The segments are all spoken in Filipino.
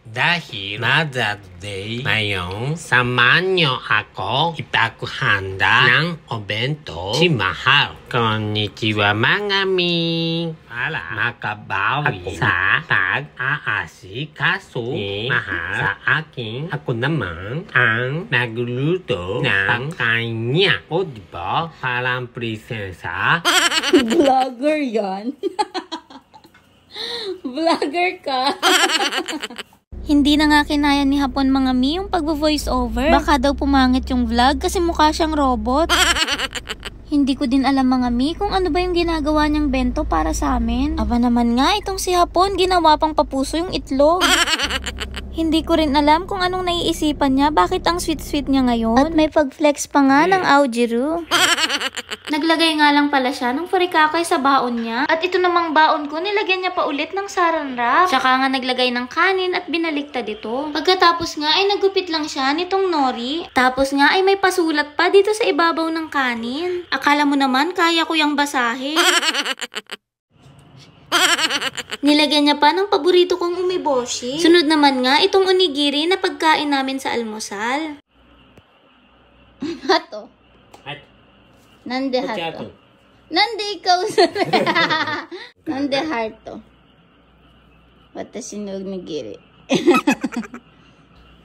Dahil Mother's Day ngayon, samahan niyo ako ipagkuhanda ng obento si Mahal. Konnichiwa mga mi. Para makabawi ako sa pag-aasikaso ni Mahal sa akin. Ako naman ang nagluluto ng kanya. O diba? Parang prinsesa. Vlogger yan. Vlogger ka. Hindi na nga kinaya ni Hapon mga mi yung pag-voice over. Baka daw pumangit yung vlog kasi mukha siyang robot. Hindi ko din alam mga mi kung ano ba yung ginagawa niyang bento para sa amin. Aba naman nga, itong si Hapon ginawa pang papuso yung itlog. Hindi ko rin alam kung anong naiisipan niya, bakit ang sweet-sweet niya ngayon. At may pag-flex pa nga ng Aojiru. Naglagay nga lang pala siya ng furikake sa baon niya. At ito namang baon ko, nilagyan niya pa ulit ng saran wrap. Tsaka nga naglagay ng kanin at binaliktad ito. Pagkatapos nga ay nagupit lang siya nitong nori. Tapos nga ay may pasulat pa dito sa ibabaw ng kanin. Akala mo naman kaya ko yung basahin. Nilagyan niya pa ng paborito kong umeboshi. Sunod naman nga itong onigiri na pagkain namin sa almusal. Hato. Nande hato. Nande ikaw sa... Nande hato. Watashi no onigiri.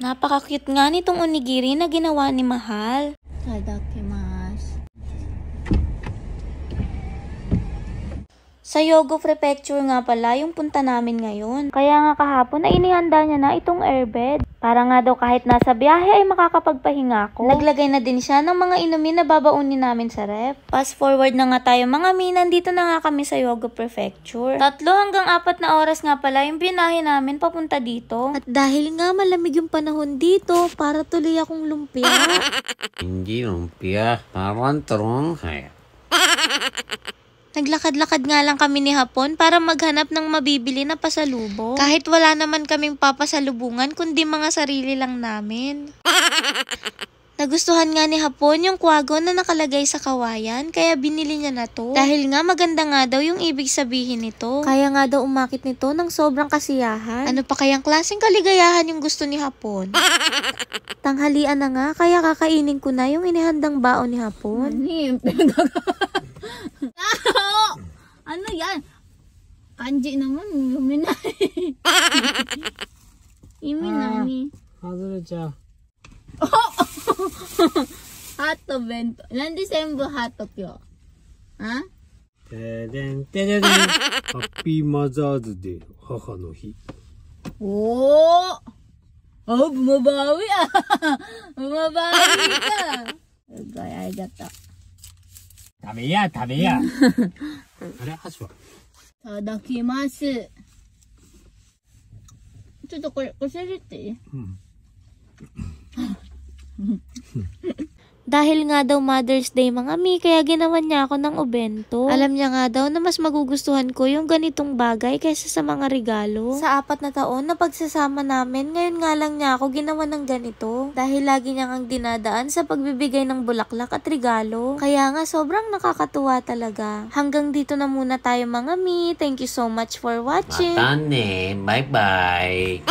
Napaka-cute nga nitong onigiri na ginawa ni Mahal. Tadakimasu. Sa Hyogo Prefecture nga pala yung punta namin ngayon. Kaya nga kahapon ay inihanda niya na itong airbed. Para nga daw kahit nasa biyahe ay makakapagpahinga ko. Naglagay na din siya ng mga inumin na babaunin namin sa ref. Fast forward na nga tayo mga mi, nandito na nga kami sa Hyogo Prefecture. 3 hanggang 4 na oras nga pala yung binahe namin papunta dito. At dahil nga malamig yung panahon dito, para tuloy akong lumpia. Hindi lumpia, parang tronhay. Naglakad-lakad nga lang kami ni Hapon para maghanap ng mabibili na pasalubong. Kahit wala naman kaming papasalubungan, kundi mga sarili lang namin. Nagustuhan nga ni Hapon yung kwago na nakalagay sa kawayan, kaya binili niya na to. Dahil nga maganda nga daw yung ibig sabihin nito. Kaya nga daw umakit nito ng sobrang kasiyahan. Ano pa kayang klaseng kaligayahan yung gusto ni Hapon? Tanghalian na nga, kaya kakainin ko na yung inihandang baon ni Hapon. Ano yan? Kanji naman, Iminami. Iminami. Hazurecha. Hato bento. Nandi senbu hato kyo. Ha? Teden, teden. Happy Mother's Day, Haha no Hi. Oh! Oh, bumabawi ah. Bumabawi ka. Okay, arigato. 食べや、食べや。あれ、箸は。いただきます。ちょっとこれ、教えていい？Dahil nga daw Mother's Day mga mi, kaya ginawan niya ako ng obento. Alam niya nga daw na mas magugustuhan ko yung ganitong bagay kaysa sa mga regalo. Sa 4 na taon na pagsasama namin, ngayon nga lang niya ako ginawa ng ganito. Dahil lagi niya ngang dinadaan sa pagbibigay ng bulaklak at regalo. Kaya nga sobrang nakakatuwa talaga. Hanggang dito na muna tayo mga mi. Thank you so much for watching. Mata ne. Bye-bye.